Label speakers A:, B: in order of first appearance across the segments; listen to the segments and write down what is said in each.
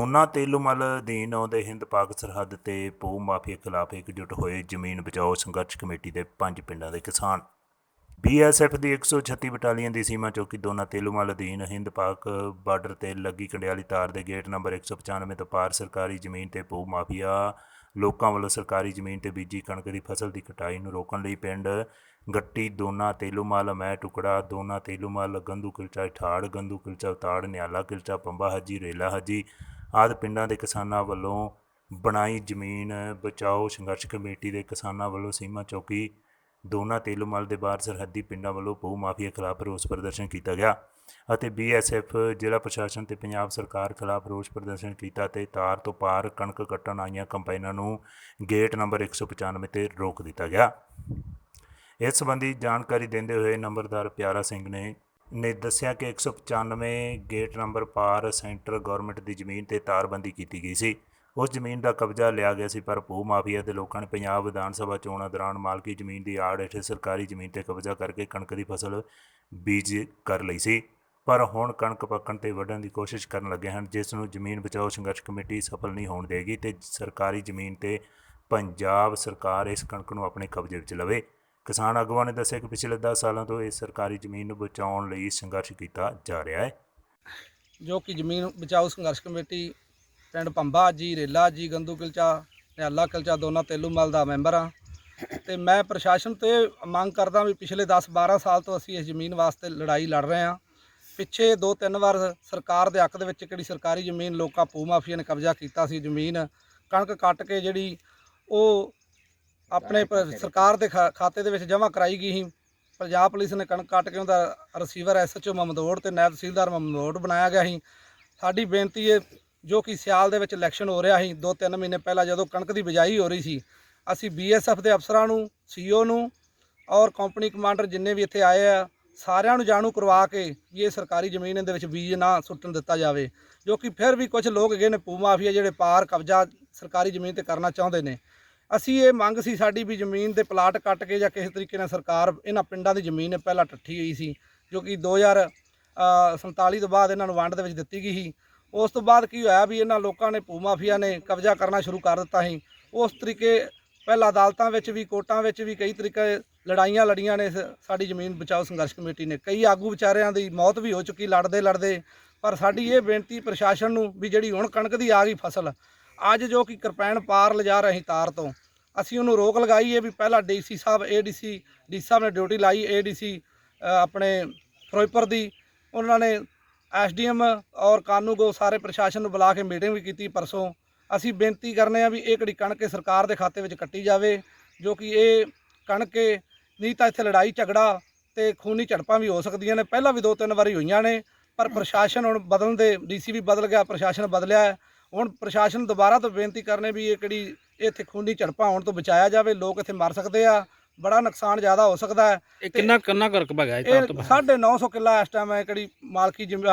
A: ਦੋਨਾ ਤੇਲੂਮਲ ਅਧੀਨ ਆਉਂਦੇ ਹਿੰਦ ਪਾਕ ਸਰਹੱਦ ਤੇ ਭੂ ਮਾਫੀਆ ਖਿਲਾਫ ਇਕਜੁੱਟ ਹੋਏ ਜ਼ਮੀਨ ਬਚਾਓ ਸੰਘਰਸ਼ ਕਮੇਟੀ ਦੇ 5 ਪਿੰਡਾਂ ਦੇ ਕਿਸਾਨ। BSF ਦੀ 136 ਬਟਾਲੀਅਨ ਦੀ ਸੀਮਾ ਚੌਕੀ ਦੋਨਾ ਤੇਲੂਮਲ ਅਧੀਨ ਹਿੰਦ ਪਾਕ ਬਾਰਡਰ ਤੇ ਲੱਗੀ ਕੰਡਿਆਲੀ ਤਾਰ ਦੇ ਗੇਟ ਨੰਬਰ 195 ਤੋਂ ਪਾਰ ਸਰਕਾਰੀ ਜ਼ਮੀਨ ਤੇ ਭੂ ਮਾਫੀਆ ਲੋਕਾਂ ਵੱਲੋਂ ਸਰਕਾਰੀ ਜ਼ਮੀਨ ਤੇ ਬੀਜੀ ਕਣਕ ਦੀ ਫਸਲ ਦੀ ਕਟਾਈ ਨੂੰ ਰੋਕਣ ਲਈ ਪਿੰਡ ਗੱਟੀ, ਦੋਨਾ ਤੇਲੂਮਲ, ਮੈਂ ਟੁਕੜਾ, ਦੋਨਾ ਤੇਲੂਮਲ, ਗੰਦੂ ਕਿਲਚਾ ਠਾੜ, ਗੰਦੂ ਕਿਲਚਾ ਉਤਾੜ, ਨਿਆਲਾ ਕਿਲਚਾ, ਪੰਬਾ ਹਾਜੀ, ਰੇਲਾ ਹਾਜੀ ਆਦਿ ਪਿੰਡਾਂ ਦੇ ਕਿਸਾਨਾਂ ਵੱਲੋਂ ਬਣਾਈ ਜ਼ਮੀਨ ਬਚਾਓ ਸੰਘਰਸ਼ ਕਮੇਟੀ ਦੇ ਕਿਸਾਨਾਂ ਵੱਲੋਂ ਸੀਮਾ ਚੌਕੀ ਦੋਨਾ ਤੇਲੂਮਲ ਦੇ ਬਾਹਰ ਸਰਹੱਦੀ ਪਿੰਡਾਂ ਵੱਲੋਂ ਭੂ ਮਾਫੀਆ ਖਿਲਾਫ ਰੋਸ ਪ੍ਰਦਰਸ਼ਨ ਕੀਤਾ ਗਿਆ ਅਤੇ BSF ਜ਼ਿਲ੍ਹਾ ਪ੍ਰਸ਼ਾਸਨ ਤੇ ਪੰਜਾਬ ਸਰਕਾਰ ਖਿਲਾਫ ਰੋਸ ਪ੍ਰਦਰਸ਼ਨ ਕੀਤਾ ਤੇ ਤਾਰ ਤੋਂ ਪਾਰ ਕਣਕ ਕੱਟਣ ਆਈਆਂ ਕੰਬਾਈਨਾਂ ਨੂੰ ਗੇਟ ਨੰਬਰ 195 ਤੇ ਰੋਕ ਦਿੱਤਾ ਗਿਆ। ਇਸ ਸੰਬੰਧੀ ਜਾਣਕਾਰੀ ਦਿੰਦੇ ਹੋਏ ਨੰਬਰਦਾਰ ਪਿਆਰਾ ਸਿੰਘ ਨੇ ਦੱਸਿਆ ਕਿ 195 ਗੇਟ ਨੰਬਰ ਪਾਰ ਸੈਂਟਰ ਗੌਰਮੈਂਟ ਦੀ ਜ਼ਮੀਨ ਤੇ ਤਾਰਬੰਦੀ ਕੀਤੀ ਗਈ ਸੀ। ਉਸ ਜ਼ਮੀਨ ਦਾ ਕਬਜ਼ਾ ਲਿਆ ਗਿਆ ਸੀ, ਪਰ ਭੂ ਮਾਫੀਆ ਦੇ ਲੋਕਾਂ ਨੇ ਪੰਜਾਬ ਵਿਧਾਨ ਸਭਾ ਚੋਣਾਂ ਦੌਰਾਨ ਮਾਲਕੀ ਜ਼ਮੀਨ ਦੀ ਆੜ ਹੇਠ ਸਰਕਾਰੀ ਜ਼ਮੀਨ ਤੇ ਕਬਜ਼ਾ ਕਰਕੇ ਕਣਕ ਦੀ ਫਸਲ ਬੀਜ ਕਰ ਲਈ ਸੀ, ਪਰ ਹੁਣ ਕਣਕ ਪੱਕਣ ਤੇ ਵੱਢਣ ਦੀ ਕੋਸ਼ਿਸ਼ ਕਰਨ ਲੱਗੇ ਹਨ, ਜਿਸ ਨੂੰ ਜ਼ਮੀਨ ਬਚਾਓ ਸੰਘਰਸ਼ ਕਮੇਟੀ ਸਫਲ ਨਹੀਂ ਹੋਣ ਦੇਗੀ ਤੇ ਸਰਕਾਰੀ ਜ਼ਮੀਨ ਤੇ ਪੰਜਾਬ ਸਰਕਾਰ ਇਸ ਕਣਕ ਨੂੰ ਆਪਣੇ ਕਬਜ਼ੇ ਵਿੱਚ ਲਵੇ। ਕਿਸਾਨ ਆਗੂਆਂ ਨੇ ਦੱਸਿਆ ਕਿ ਪਿਛਲੇ 10 ਸਾਲਾਂ ਤੋਂ ਇਸ ਸਰਕਾਰੀ ਜ਼ਮੀਨ ਨੂੰ ਬਚਾਉਣ ਲਈ ਸੰਘਰਸ਼ ਕੀਤਾ ਜਾ ਰਿਹਾ ਹੈ।
B: ਜੋ ਕਿ ਜ਼ਮੀਨ ਬਚਾਓ ਸੰਘਰਸ਼ ਕਮੇਟੀ ਪਿੰਡ ਪੰਬਾ ਜੀ, ਰੇਲਾ ਜੀ, ਗੰਦੂ ਕਿਲਚਾ, ਨਿਆਲਾ ਕਿਲਚਾ, ਦੋਨਾ ਤੇਲੂਮਲ ਦਾ ਮੈਂਬਰ ਹਾਂ ਤੇ ਮੈਂ ਪ੍ਰਸ਼ਾਸਨ ਤੋਂ ਇਹ ਮੰਗ ਕਰਦਾ ਵੀ ਪਿਛਲੇ 10-12 ਸਾਲ ਤੋਂ ਅਸੀਂ ਇਸ ਜ਼ਮੀਨ ਵਾਸਤੇ ਲੜਾਈ ਲੜ ਰਹੇ ਹਾਂ। ਪਿੱਛੇ 2-3 ਵਾਰ ਸਰਕਾਰ ਦੇ ਹੱਕ ਦੇ ਵਿੱਚ ਕਿਹੜੀ ਸਰਕਾਰੀ ਜ਼ਮੀਨ ਲੋਕਾਂ ਭੂ ਮਾਫੀਆ ਨੇ ਕਬਜ਼ਾ ਕੀਤਾ ਸੀ। ਜ਼ਮੀਨ ਕਣਕ ਕੱਟ ਕੇ ਜਿਹੜੀ ਉਹ ਆਪਣੇ ਸਰਕਾਰ ਦੇ ਖਾਤੇ ਦੇ ਵਿੱਚ ਜਮ੍ਹਾਂ ਕਰਾਈ ਗਈ ਸੀ। ਪੰਜਾਬ ਪੁਲਿਸ ਨੇ ਕਣਕ ਕੱਟ ਕੇ ਉਹਦਾ ਰਿਸੀਵਰ SHO ਮਮਦੋੜ ਤੇ ਨਾਇਬ ਤਹਿਸੀਲਦਾਰ ਮਮਦੋੜ ਬਣਾਇਆ ਗਿਆ ਸੀ। ਸਾਡੀ ਬੇਨਤੀ ਹੈ, ਜੋ ਕਿ ਸਿਆਲ ਦੇ ਵਿੱਚ ਇਲੈਕਸ਼ਨ ਹੋ ਰਿਹਾ ਸੀ 2-3 ਮਹੀਨੇ ਪਹਿਲਾਂ ਜਦੋਂ ਕਣਕ ਦੀ ਬਿਜਾਈ ਹੋ ਰਹੀ ਸੀ, ਅਸੀਂ BSF ਦੇ ਅਫਸਰਾਂ ਨੂੰ, CO ਨੂੰ ਔਰ ਕੰਪਨੀ ਕਮਾਂਡਰ ਜਿੰਨੇ ਵੀ ਇੱਥੇ ਆਏ ਆ ਸਾਰਿਆਂ ਨੂੰ ਜਾਣੂ ਕਰਵਾ ਕੇ ਵੀ ਇਹ ਸਰਕਾਰੀ ਜ਼ਮੀਨ ਦੇ ਵਿੱਚ ਬੀਜ ਨਾ ਸੁੱਟਣ ਦਿੱਤਾ ਜਾਵੇ। ਜੋ ਕਿ ਫਿਰ ਵੀ ਕੁਝ ਲੋਕ ਹੈਗੇ ਨੇ ਭੂ ਮਾਫੀਆ ਜਿਹੜੇ ਪਾਰ ਕਬਜ਼ਾ ਸਰਕਾਰੀ ਜ਼ਮੀਨ ਤੇ ਕਰਨਾ ਚਾਹੁੰਦੇ ਨੇ। ਅਸੀਂ ਇਹ ਮੰਗ ਸੀ ਸਾਡੀ ਵੀ ਜ਼ਮੀਨ ਦੇ ਪਲਾਟ ਕੱਟ ਕੇ ਜਾਂ ਕਿਸੇ ਤਰੀਕੇ ਨਾਲ ਸਰਕਾਰ ਇਹਨਾਂ ਪਿੰਡਾਂ ਦੀ ਜ਼ਮੀਨ ਪਹਿਲਾਂ ਟੱਠੀ ਹੋਈ ਸੀ, ਜੋ ਕਿ 2047 ਤੋਂ ਬਾਅਦ ਇਹਨਾਂ ਨੂੰ ਵੰਡ ਦੇ ਵਿੱਚ ਦਿੱਤੀ ਗਈ ਸੀ। ਉਸ ਤੋਂ ਬਾਅਦ ਕੀ ਹੋਇਆ ਵੀ ਇਹਨਾਂ ਲੋਕਾਂ ਨੇ ਭੂ ਮਾਫੀਆ ਨੇ ਕਬਜ਼ਾ ਕਰਨਾ ਸ਼ੁਰੂ ਕਰ ਦਿੱਤਾ ਸੀ। ਉਸ ਤਰੀਕੇ ਪਹਿਲਾਂ ਅਦਾਲਤਾਂ ਵਿੱਚ ਵੀ, ਕੋਰਟਾਂ ਵਿੱਚ ਵੀ ਕਈ ਤਰੀਕੇ ਲੜਾਈਆਂ ਲੜੀਆਂ ਨੇ ਸਾਡੀ ਜ਼ਮੀਨ ਬਚਾਓ ਸੰਘਰਸ਼ ਕਮੇਟੀ ਨੇ। ਕਈ ਆਗੂ ਵਿਚਾਰਿਆਂ ਦੀ ਮੌਤ ਵੀ ਹੋ ਚੁੱਕੀ ਲੜਦੇ। ਪਰ ਸਾਡੀ ਇਹ ਬੇਨਤੀ ਪ੍ਰਸ਼ਾਸਨ ਨੂੰ ਵੀ ਜਿਹੜੀ ਹੁਣ ਕਣਕ ਦੀ ਆ ਗਈ ਫਸਲ, ਅੱਜ ਜੋ ਕਿ ਕਿਰਪੈਨ ਪਾਰ ਲਿਜਾ ਰਹੇ ਤਾਰ ਤੋਂ, ਅਸੀਂ ਉਹਨੂੰ ਰੋਕ ਲਗਾਈ ਹੈ ਵੀ ਪਹਿਲਾਂ DC ਸਾਹਿਬ ADC ਸਾਹਿਬ ਨੇ ਡਿਊਟੀ ਲਾਈ, ADC ਆਪਣੇ ਫਿਰੋਜ਼ਪੁਰ ਦੀ, ਉਹਨਾਂ ਨੇ SDM ਔਰ ਕਾਨੂੰਗੋ ਸਾਰੇ ਪ੍ਰਸ਼ਾਸਨ ਨੂੰ ਬੁਲਾ ਕੇ ਮੀਟਿੰਗ ਵੀ ਕੀਤੀ ਪਰਸੋਂ। ਅਸੀਂ ਬੇਨਤੀ ਕਰਨੇ ਆ ਵੀ ਇਹ ਕਿਹੜੀ ਕਣਕ ਸਰਕਾਰ ਦੇ ਖਾਤੇ ਵਿੱਚ ਕੱਟੀ ਜਾਵੇ, ਜੋ ਕਿ ਇਹ ਕਣਕ ਨਹੀਂ ਤਾਂ ਇੱਥੇ ਲੜਾਈ ਝਗੜਾ ਤੇ ਖੂਨੀ ਝੜਪਾਂ ਵੀ ਹੋ ਸਕਦੀਆਂ ਨੇ। ਪਹਿਲਾਂ ਵੀ 2-3 ਵਾਰੀ ਹੋਈਆਂ ਨੇ, ਪਰ ਪ੍ਰਸ਼ਾਸਨ ਹੁਣ ਬਦਲਣ ਦੇ DC ਵੀ ਬਦਲ ਗਿਆ, ਪ੍ਰਸ਼ਾਸਨ ਬਦਲਿਆ ਹੈ। ਹੁਣ ਪ੍ਰਸ਼ਾਸਨ ਨੂੰ ਦੁਬਾਰਾ ਤੋਂ ਬੇਨਤੀ ਕਰਨੇ ਵੀ ਇਹ ਕਿਹੜੀ ਇੱਥੇ ਖੂਨੀ ਝੜਪਾਂ ਹੋਣ ਤੋਂ ਬਚਾਇਆ ਜਾਵੇ। ਲੋਕ ਇੱਥੇ ਮਰ ਸਕਦੇ ਆ, ਬੜਾ ਨੁਕਸਾਨ ਜ਼ਿਆਦਾ ਹੋ ਸਕਦਾ ਹੈ।
C: ਇਹ ਕਿੰਨਾ ਕੁ ਹੈਗਾ?
B: ਇਹ 950 ਕਿੱਲਾ ਇਸ ਟਾਈਮ ਹੈ ਕਿਹੜੀ ਮਾਲਕੀ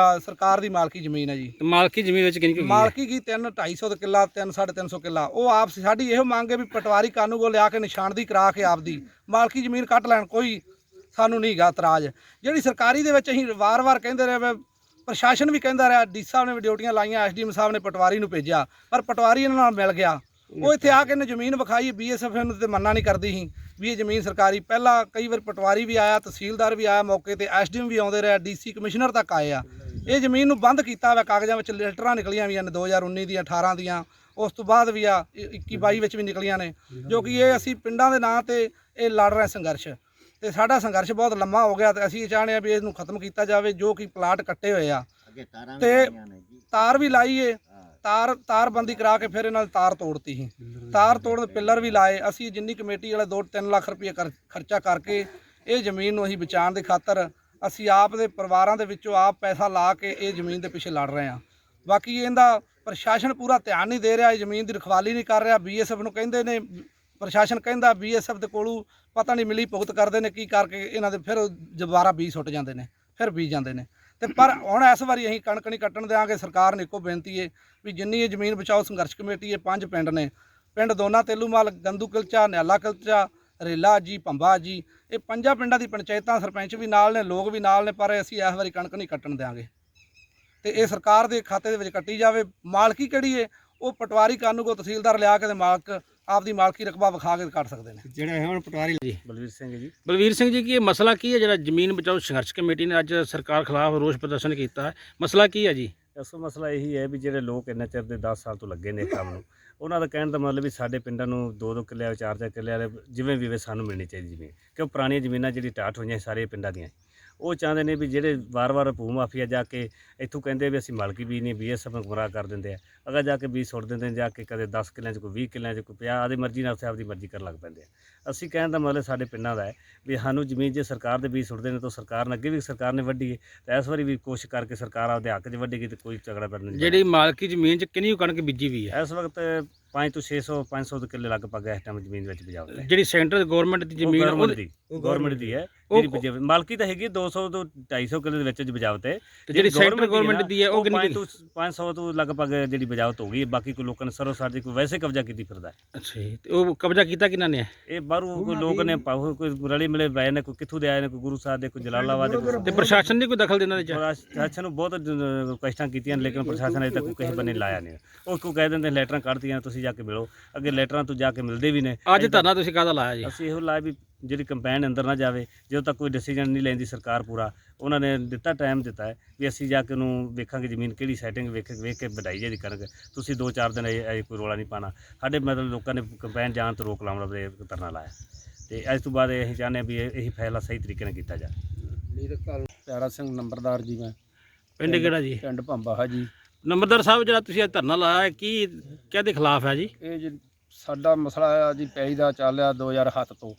B: ਸਰਕਾਰ ਦੀ ਮਾਲਕੀ ਜ਼ਮੀਨ ਹੈ ਜੀ।
C: ਮਾਲਕੀ ਜ਼ਮੀਨ ਵਿੱਚ ਕਿੰਨੀ
B: ਮਾਲਕੀ ਕੀ 300-250 ਕਿੱਲਾ, 300-350 ਕਿੱਲਾ। ਉਹ ਆਪ ਸਾਡੀ ਇਹੋ ਮੰਗ ਹੈ ਵੀ ਪਟਵਾਰੀ ਕਾਨੂੰਗੋ ਲਿਆ ਕੇ ਨਿਸ਼ਾਨਦੀ ਕਰਾ ਕੇ ਆਪਦੀ ਮਾਲਕੀ ਜ਼ਮੀਨ ਕੱਟ ਲੈਣ, ਕੋਈ ਸਾਨੂੰ ਨਹੀਂ ਗਾ ਇਤਰਾਜ਼। ਜਿਹੜੀ ਸਰਕਾਰੀ ਦੇ ਵਿੱਚ ਅਸੀਂ ਵਾਰ-ਵਾਰ ਕਹਿੰਦੇ ਰਹੇ, ਪ੍ਰਸ਼ਾਸਨ ਵੀ ਕਹਿੰਦਾ ਰਿਹਾ, DC ਸਾਹਿਬ ਨੇ ਵੀ ਡਿਊਟੀਆਂ ਲਾਈਆਂ, SDM ਸਾਹਿਬ ਨੇ ਪਟਵਾਰੀ ਨੂੰ ਭੇਜਿਆ, ਪਰ ਪਟਵਾਰੀ ਇਹਨਾਂ ਨਾਲ ਮਿਲ ਗਿਆ। ਉਹ ਇੱਥੇ ਆ ਕੇ ਇਹਨੇ ਜ਼ਮੀਨ ਵਿਖਾਈ, BSF ਇਹਨੂੰ ਤੇ ਮੰਨਣਾ ਨਹੀਂ ਕਰਦੀ ਸੀ ਵੀ ਇਹ ਜ਼ਮੀਨ ਸਰਕਾਰੀ। ਪਹਿਲਾਂ ਕਈ ਵਾਰ ਪਟਵਾਰੀ ਵੀ ਆਇਆ, ਤਹਿਸੀਲਦਾਰ ਵੀ ਆਇਆ ਮੌਕੇ ਤੇ, SDM ਵੀ ਆਉਂਦੇ ਰਹੇ, DC ਕਮਿਸ਼ਨਰ ਤੱਕ ਆਏ ਆ। ਇਹ ਜ਼ਮੀਨ ਨੂੰ ਬੰਦ ਕੀਤਾ ਵਾ, ਕਾਗਜ਼ਾਂ ਵਿੱਚ ਲੈਟਰਾਂ ਨਿਕਲੀਆਂ ਵੀ ਨੇ 2019 ਦੀਆਂ, 18 ਦੀਆਂ, ਉਸ ਤੋਂ ਬਾਅਦ ਵੀ ਆ 21-22 ਵਿੱਚ ਵੀ ਨਿਕਲੀਆਂ ਨੇ। ਜੋ ਕਿ ਇਹ ਅਸੀਂ ਪਿੰਡਾਂ ਦੇ ਨਾਂ ਤੇ ਇਹ ਲੜ ਰਹੇ ਸੰਘਰਸ਼, ਤੇ ਸਾਡਾ ਸੰਘਰਸ਼ ਬਹੁਤ ਲੰਮਾ ਹੋ ਗਿਆ ਤੇ ਅਸੀਂ ਚਾਹੁੰਦੇ ਹਾਂ ਵੀ ਇਹਨੂੰ ਖਤਮ ਕੀਤਾ ਜਾਵੇ। ਜੋ ਕਿ ਪਲਾਟ ਕੱਟੇ ਹੋਏ ਆ ਤੇ ਤਾਰ ਵੀ ਲਾਈਏ, ਤਾਰਬੰਦੀ ਕਰਾ ਕੇ ਫਿਰ ਇਹਨਾਂ ਨੇ ਤਾਰ ਤੋੜਤੀ ਸੀ। ਤਾਰ ਤੋੜਨ ਪਿੱਲਰ ਵੀ ਲਾਏ। ਅਸੀਂ ਜਿੰਨੀ ਕਮੇਟੀ ਵਾਲੇ 2-3 ਲੱਖ ਰੁਪਏ ਖਰਚਾ ਕਰਕੇ ਇਹ ਜ਼ਮੀਨ ਨੂੰ ਅਸੀਂ ਬਚਾਉਣ ਦੇ ਖਾਤਰ ਅਸੀਂ ਆਪ ਦੇ ਪਰਿਵਾਰਾਂ ਦੇ ਵਿੱਚੋਂ ਆਪ ਪੈਸਾ ਲਾ ਕੇ ਇਹ ਜ਼ਮੀਨ ਦੇ ਪਿੱਛੇ ਲੜ ਰਹੇ ਹਾਂ। ਬਾਕੀ ਇਹਦਾ ਪ੍ਰਸ਼ਾਸਨ ਪੂਰਾ ਧਿਆਨ ਨਹੀਂ ਦੇ ਰਿਹਾ, ਇਹ ਜ਼ਮੀਨ ਦੀ ਰਖਵਾਲੀ ਨਹੀਂ ਕਰ ਰਿਹਾ। BSF ਨੂੰ ਕਹਿੰਦੇ ਨੇ, ਪ੍ਰਸ਼ਾਸਨ ਕਹਿੰਦਾ BSF ਦੇ ਕੋਲੋਂ ਪਤਾ ਨਹੀਂ ਮਿਲੀ ਭੁਗਤ ਕਰਦੇ ਨੇ ਕੀ ਕਰਕੇ ਇਹਨਾਂ ਦੇ ਫਿਰ ਦੁਬਾਰਾ ਬੀਜ ਸੁੱਟ ਜਾਂਦੇ ਨੇ, ਫਿਰ ਬੀਜ ਜਾਂਦੇ ਨੇ। ਤੇ ਪਰ ਹੁਣ ਇਸ ਵਾਰੀ ਅਸੀਂ ਕਣਕ ਨਹੀਂ ਕੱਟਣ ਦਿਆਂਗੇ। ਸਰਕਾਰ ਨੇ ਇੱਕੋ ਬੇਨਤੀ ਹੈ ਵੀ ਜਿੰਨੀ ਇਹ ਜ਼ਮੀਨ ਬਚਾਓ ਸੰਘਰਸ਼ ਕਮੇਟੀ ਇਹ 5 ਪਿੰਡ ਨੇ, ਪਿੰਡ ਦੋਨਾ ਤੇਲੂਮਲ, ਗੰਦੂ ਕਿਲਚਾ, ਨਿਆਲਾ ਕਿਲਚਾ, ਰੇਲਾ ਜੀ, ਪੰਬਾ ਜੀ, ਇਹ 5 ਪਿੰਡਾਂ ਦੀ ਪੰਚਾਇਤਾਂ ਸਰਪੰਚ ਵੀ ਨਾਲ ਨੇ, ਲੋਕ ਵੀ ਨਾਲ ਨੇ, ਪਰ ਅਸੀਂ ਇਸ ਵਾਰੀ ਕਣਕ ਨਹੀਂ ਕੱਟਣ ਦਿਆਂਗੇ। ਤੇ ਇਹ ਸਰਕਾਰ ਦੇ ਖਾਤੇ ਦੇ ਵਿੱਚ ਕੱਟੀ ਜਾਵੇ। ਮਾਲਕੀ ਕਿਹੜੀ ਹੈ ਉਹ ਪਟਵਾਰੀ ਕਾਨੂੰ ਕੋ ਤਹਿਸੀਲਦਾਰ ਲਿਆ ਕੇ ਤੇ ਮਾਲਕ ਆਪਦੀ ਮਾਲਕੀ ਰਕਬਾ ਵਿਖਾ ਕੇ ਕੱਟ ਸਕਦੇ ਨੇ।
C: ਜਿਹੜਾ ਹੈ ਹੁਣ ਪਟਵਾਰੀ ਜੀ
D: ਬਲਵੀਰ ਸਿੰਘ ਜੀ।
C: ਬਲਵੀਰ ਸਿੰਘ ਜੀ, ਕੀ ਇਹ ਮਸਲਾ ਕੀ ਹੈ ਜਿਹੜਾ ਜ਼ਮੀਨ ਬਚਾਓ ਸੰਘਰਸ਼ ਕਮੇਟੀ ਨੇ ਅੱਜ ਸਰਕਾਰ ਖਿਲਾਫ ਰੋਸ ਪ੍ਰਦਰਸ਼ਨ ਕੀਤਾ ਹੈ? ਮਸਲਾ ਕੀ ਹੈ ਜੀ?
D: ਅਸਲ ਮਸਲਾ ਇਹੀ ਹੈ ਵੀ ਜਿਹੜੇ ਲੋਕ ਇੰਨੇ ਚਿਰ ਦੇ 10 ਸਾਲ ਤੋਂ ਲੱਗੇ ਨੇ ਕੰਮ ਨੂੰ, ਉਹਨਾਂ ਦਾ ਕਹਿਣ ਦਾ ਮਤਲਬ ਵੀ ਸਾਡੇ ਪਿੰਡਾਂ ਨੂੰ 2-2 ਕਿੱਲੇ 4-4 ਕਿੱਲੇ ਵਾਲੇ ਜਿਵੇਂ ਵੀ ਸਾਨੂੰ ਮਿਲਣੀ ਚਾਹੀਦੀ ਜ਼ਮੀਨ, ਕਿਉਂ ਪੁਰਾਣੀਆਂ ਜ਼ਮੀਨਾਂ ਜਿਹੜੀ ਟਾਟ ਹੋਈਆਂ ਸਾਰੇ ਪਿੰਡਾਂ ਦੀਆਂ, ਉਹ ਚਾਹੁੰਦੇ ਨੇ ਵੀ ਜਿਹੜੇ ਵਾਰ-ਵਾਰ ਭੂ ਮਾਫੀਆ ਜਾ ਕੇ ਇੱਥੋਂ ਕਹਿੰਦੇ ਵੀ ਅਸੀਂ ਮਾਲਕੀ ਵੀ ਨਹੀਂ, BSF ਨੂੰ ਗੁੰਮਰਾਹ ਕਰ ਦਿੰਦੇ ਆ, ਅਗਰ ਜਾ ਕੇ ਬੀਜ ਸੁੱਟ ਦਿੰਦੇ ਨੇ, ਜਾ ਕੇ ਕਦੇ 10 ਕਿੱਲਿਆਂ 'ਚ ਕੋਈ 20 ਕਿੱਲਿਆਂ 'ਚ ਕੋਈ 50, ਆਪਦੀ ਮਰਜ਼ੀ ਨਾਲ ਉੱਥੇ ਆਪਦੀ ਮਰਜ਼ੀ ਕਰਨ ਲੱਗ ਪੈਂਦੇ ਆ। ਅਸੀਂ ਕਹਿਣ ਦਾ ਮਤਲਬ ਸਾਡੇ ਪਿੰਡਾਂ ਦਾ ਹੈ ਵੀ ਸਾਨੂੰ ਜ਼ਮੀਨ ਜੇ ਸਰਕਾਰ ਦੇ ਬੀਜ ਸੁੱਟਦੇ ਨੇ ਤਾਂ ਸਰਕਾਰ ਨੇ ਅੱਗੇ ਵੀ ਸਰਕਾਰ ਨੇ ਵੱਢੀ ਹੈ, ਤਾਂ ਇਸ ਵਾਰੀ ਵੀ ਕੋਸ਼ਿਸ਼ ਕਰਕੇ ਸਰਕਾਰ ਆਪਦੇ ਹੱਕ 'ਚ ਵੱਢੇਗੀ ਤੇ ਕੋਈ ਝਗੜਾ ਪੈਣ ਨਹੀਂ।
C: ਜਿਹੜੀ ਮਾਲਕੀ ਜ਼ਮੀਨ 'ਚ ਕਿੰਨੀ ਕੁ ਕਣਕ ਬੀਜੀ ਵੀ ਹੈ?
D: ਇਸ ਵਕਤ 500 ਤੋਂ 600 500 ਦੇ ਕਿੱਲੇ ਲਗਭਗ ਇਸ ਟਾਈਮ ਜ਼ਮੀਨ ਵਿੱਚ ਬਜਾਵ ਹੈ।
C: ਜਿਹੜੀ ਸੈਂਟਰ ਗਵਰਨਮੈਂਟ ਦੀ ਜ਼ਮੀਨ
D: ਗਵਰਨਮੈਂਟ ਦੀ ਹੈ, ਜਿਹੜੀ ਬਜਾਵ ਮਾਲਕੀ ਤਾਂ ਹੈਗੀ 200 ਤੋਂ 250 ਕਿੱਲੇ ਦੇ ਵਿੱਚ ਬਜਾਵਤ ਹੈ,
C: ਤੇ ਜਿਹੜੀ ਸੈਂਟਰ ਗਵਰਨਮੈਂਟ ਦੀ ਹੈ ਉਹ ਕਿੰਨੀ?
D: 500 ਤੋਂ ਲਗਭਗ ਜਿਹੜੀ ਬਜਾਵਤ ਹੋ ਗਈ, ਬਾਕੀ ਕੋਈ ਲੋਕਾਂ ਨੇ ਸਰੋਂ ਸਾਡੀ ਕੋਈ ਵੈਸੇ ਕਬਜ਼ਾ ਕੀਤੀ ਫਿਰਦਾ ਹੈ।
C: ਅੱਛਾ ਜੀ, ਤੇ ਉਹ ਕਬਜ਼ਾ ਕੀਤਾ ਕਿਹਨਾਂ ਨੇ?
D: ਇਹ ਬਾਹਰੋਂ ਕੋਈ ਲੋਕ ਨੇ ਕੋਈ ਰਲੇ ਮਿਲੇ ਪਏ ਨੇ, ਕੋਈ ਕਿੱਥੋਂ ਦੇ ਆਏ ਨੇ, ਕੋਈ ਗੁਰੂ ਸਾਹਿਬ ਦੇ, ਕੋਈ ਜਲਾਲਾਬਾਦ ਦੇ।
C: ਤੇ ਪ੍ਰਸ਼ਾਸਨ ਨੇ ਕੋਈ ਦਖਲ ਦੇਣਾ ਦੇ?
D: ਪ੍ਰਸ਼ਾਸਨ ਨੂੰ ਬਹੁਤ ਰਿਕੁਐਸਟਾਂ ਕੀਤੀਆਂ ਲੇਕਿਨ ਪ੍ਰਸ਼ਾਸਨ ਅਜੇ ਤੱਕ ਕੋਈ ਕਿਸੇ ਬੰਨੇ ਲਾਇਆ ਨਹੀਂ। ਉਹ ਕੋਈ ਕਹਿ ਦਿੰਦੇ ਲੈਟਰਾਂ ਕੱਢਦੀਆਂ ਤੁਸੀਂ ਜਾ ਕੇ ਮਿਲੋ, ਅੱਗੇ ਲੈਟਰਾਂ ਤੋਂ ਜਾ ਕੇ ਮਿਲਦੇ ਵੀ ਨੇ।
C: ਅੱਜ ਧਰਨਾ ਤੁਸੀਂ ਕਾਹਦਾ ਲਾਇਆ ਜੀ?
D: ਅਸੀਂ ਇਹੋ ਲਾਇਆ ਵੀ ਜਿਹੜੀ ਕੰਪੈਨ ਅੰਦਰ ਨਾ ਜਾਵੇ, ਜਦੋਂ ਤੱਕ ਕੋਈ ਡਿਸੀਜਨ ਨਹੀਂ ਲੈਂਦੀ ਸਰਕਾਰ ਪੂਰਾ। ਉਹਨਾਂ ਨੇ ਦਿੱਤਾ ਟਾਈਮ ਦਿੱਤਾ ਹੈ ਵੀ ਅਸੀਂ ਜਾ ਕੇ ਉਹਨੂੰ ਵੇਖਾਂਗੇ ਜ਼ਮੀਨ ਕਿਹੜੀ ਸੈਟਿੰਗ ਵੇਖ ਕੇ ਵਧਾਈ ਜਿਹੜੀ ਕਣਕ, ਤੁਸੀਂ 2-4 ਦਿਨ ਇਹ ਕੋਈ ਰੋਲਾ ਨਹੀਂ ਪਾਣਾ। ਸਾਡੇ ਮਤਲਬ ਲੋਕਾਂ ਨੇ ਕੰਪੈਨ ਜਾਣ ਤੋਂ ਰੋਕ ਲਾਉਣ ਦੇ ਧਰਨਾ ਲਾਇਆ, ਤੇ ਅੱਜ ਤੋਂ ਬਾਅਦ ਅਸੀਂ ਚਾਹੁੰਦੇ ਹਾਂ ਵੀ ਇਹੀ ਫੈਸਲਾ ਸਹੀ ਤਰੀਕੇ ਨਾਲ ਕੀਤਾ ਜਾਵੇ।
E: ਪਿਆਰਾ ਸਿੰਘ ਨੰਬਰਦਾਰ ਜੀ, ਮੈਂ
C: ਪਿੰਡ ਕਿਹੜਾ ਜੀ?
E: ਪਿੰਡ ਭੰਬਾ ਜੀ।
C: ਨੰਬਰਦਾਰ ਸਾਹਿਬ, ਜਿਹੜਾ ਤੁਸੀਂ ਅੱਜ ਧਰਨਾ ਲਾਇਆ ਹੈ ਕੀ ਕਿਹਦੇ ਖਿਲਾਫ ਹੈ ਜੀ?
E: ਇਹ ਜੀ ਸਾਡਾ ਮਸਲਾ ਆ ਜੀ ਪੈਲੀ ਦਾ ਚੱਲਿਆ 2007 ਤੋਂ,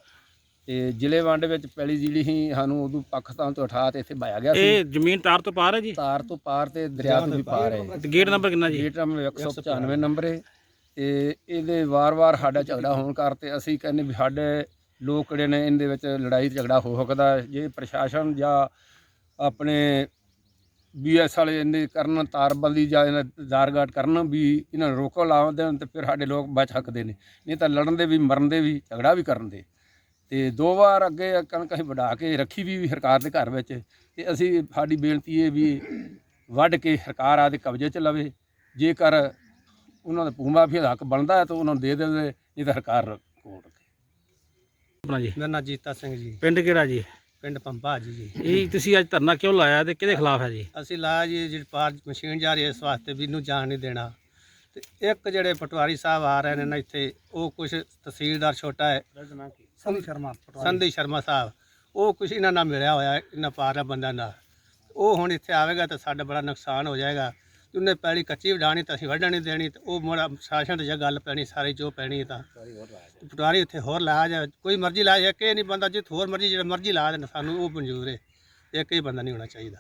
E: ਤੇ ਜ਼ਿਲ੍ਹੇ ਵੰਡ ਵਿੱਚ ਪੈਲੀ ਜਿਹੜੀ ਸੀ ਸਾਨੂੰ ਉਦੋਂ ਪਾਕਿਸਤਾਨ ਤੋਂ ਉਠਾ ਤੇ ਇੱਥੇ ਬਾਇਆ ਗਿਆ ਸੀ।
C: ਇਹ ਜ਼ਮੀਨ ਤਾਰ ਤੋਂ ਪਾਰ ਹੈ ਜੀ?
E: ਤਾਰ ਤੋਂ ਪਾਰ ਤੇ ਦਰਿਆ ਤੋਂ ਵੀ ਪਾਰ ਹੈ।
C: ਤੇ ਗੇਟ ਨੰਬਰ ਕਿੰਨਾ ਜੀ?
E: ਗੇਟ ਨੰਬਰ 195 ਨੰਬਰ ਹੈ। ਤੇ ਇਹਦੇ ਵਾਰ-ਵਾਰ ਸਾਡਾ ਝਗੜਾ ਹੋਣ ਕਰਕੇ ਅਸੀਂ ਕਹਿੰਦੇ ਵੀ ਸਾਡੇ ਲੋਕ ਜਿਹੜੇ ਨੇ ਇਹਦੇ ਵਿੱਚ ਲੜਾਈ ਝਗੜਾ ਹੋ ਸਕਦਾ ਹੈ। ਜੇ ਪ੍ਰਸ਼ਾਸਨ ਜਾਂ ਆਪਣੇ BS ਵਾਲੇ ਇਹਦੇ ਕਰਨ ਤਾਰਬੰਦੀ ਜਾਂ ਦਾਰਗਾਟ ਕਰਨ ਵੀ ਇਹਨਾਂ ਨੂੰ ਰੋਕੋ ਲਾਉਂਦੇ ਹਨ ਤੇ ਫਿਰ ਸਾਡੇ ਲੋਕ ਬਚ ਸਕਦੇ ਨੇ, ਨਹੀਂ ਤਾਂ ਲੜਨ ਦੇ ਵੀ ਮਰਨ ਦੇ ਵੀ ਝਗੜਾ ਵੀ ਕਰਨ ਦੇ। ਤੇ 2 ਵਾਰ ਅੱਗੇ ਕਣਕ ਅਸੀਂ ਵਢਾ ਕੇ ਰੱਖੀ ਵੀ ਸਰਕਾਰ ਦੇ ਘਰ ਵਿੱਚ, ਤੇ ਅਸੀਂ ਸਾਡੀ ਬੇਨਤੀ ਇਹ ਵੀ ਵੱਢ ਕੇ ਸਰਕਾਰ ਆਦੇ ਕਬਜ਼ੇ 'ਚ ਲਵੇ। ਜੇਕਰ ਉਹਨਾਂ ਦਾ ਭੂ ਮਾਫੀਆ ਦਾ ਹੱਕ ਬਣਦਾ ਹੈ ਤਾਂ ਉਹਨਾਂ ਨੂੰ ਦੇ ਦੇਵੇ, ਨਹੀਂ ਤਾਂ ਸਰਕਾਰ ਕੋਲ ਰੱਖੇ।
C: ਆਪਣਾ ਜੀ?
F: ਮੇਰਾ ਨਾਂ ਜੀਤਾ ਸਿੰਘ ਜੀ,
C: ਪਿੰਡ ਕਿਹੜਾ ਜੀ?
F: ਪਿੰਡ ਪੰਪਾ ਜੀ।
C: ਇਹ ਤੁਸੀਂ ਅੱਜ ਧਰਨਾ ਕਿਉਂ ਲਾਇਆ ਤੇ ਕਿਹਦੇ ਖਿਲਾਫ ਹੈ ਜੀ?
F: ਅਸੀਂ ਲਾਇਆ ਜੀ ਜਿਹੜੀ ਪਾਰ ਮਸ਼ੀਨ ਜਾ ਰਹੀ ਹੈ ਇਸ ਵਾਸਤੇ ਵੀ ਇਹਨੂੰ ਜਾਣ ਨਹੀਂ ਦੇਣਾ। ਤੇ ਇੱਕ ਜਿਹੜੇ ਪਟਵਾਰੀ ਸਾਹਿਬ ਆ ਰਹੇ ਨੇ ਨਾ ਇੱਥੇ, ਉਹ ਕੁਝ ਤਹਿਸੀਲਦਾਰ ਛੋਟਾ ਹੈ ਸੰਧੀ ਸ਼ਰਮਾ ਸਾਹਿਬ, ਉਹ ਕੁਝ ਇਹਨਾਂ ਨਾਲ ਮਿਲਿਆ ਹੋਇਆ ਇਹਨਾਂ ਪਾਰ ਬੰਦਿਆਂ ਨਾਲ। ਉਹ ਹੁਣ ਇੱਥੇ ਆਵੇਗਾ ਤਾਂ ਸਾਡਾ ਬੜਾ ਨੁਕਸਾਨ ਹੋ ਜਾਏਗਾ। ਉਹਨੇ ਪੈਲੀ ਕੱਚੀ ਵਡਾਣੀ ਤਾਂ ਅਸੀਂ ਵੱਢਣ ਨਹੀਂ ਦੇਣੀ, ਤੇ ਉਹ ਮੋੜਾ ਸ਼ਾਸਨ ਤੇ ਜੇ ਗੱਲ ਪੈਣੀ ਸਾਰੀ ਜੋ ਪੈਣੀ ਤਾਂ ਪਟਵਾਰੀ ਉੱਥੇ ਹੋਰ ਲਾਇਆ ਜਾ, ਕੋਈ ਮਰਜ਼ੀ ਲਾਇਆ, ਇੱਕ ਇਹ ਨਹੀਂ ਬੰਦਾ ਜਿੱਥੇ ਹੋਰ ਮਰਜ਼ੀ ਜਿਹੜਾ ਮਰਜ਼ੀ ਲਾ ਦੇਣ ਸਾਨੂੰ ਉਹ ਮਨਜ਼ੂਰ ਹੈ, ਇੱਕ ਹੀ ਬੰਦਾ ਨਹੀਂ ਹੋਣਾ ਚਾਹੀਦਾ।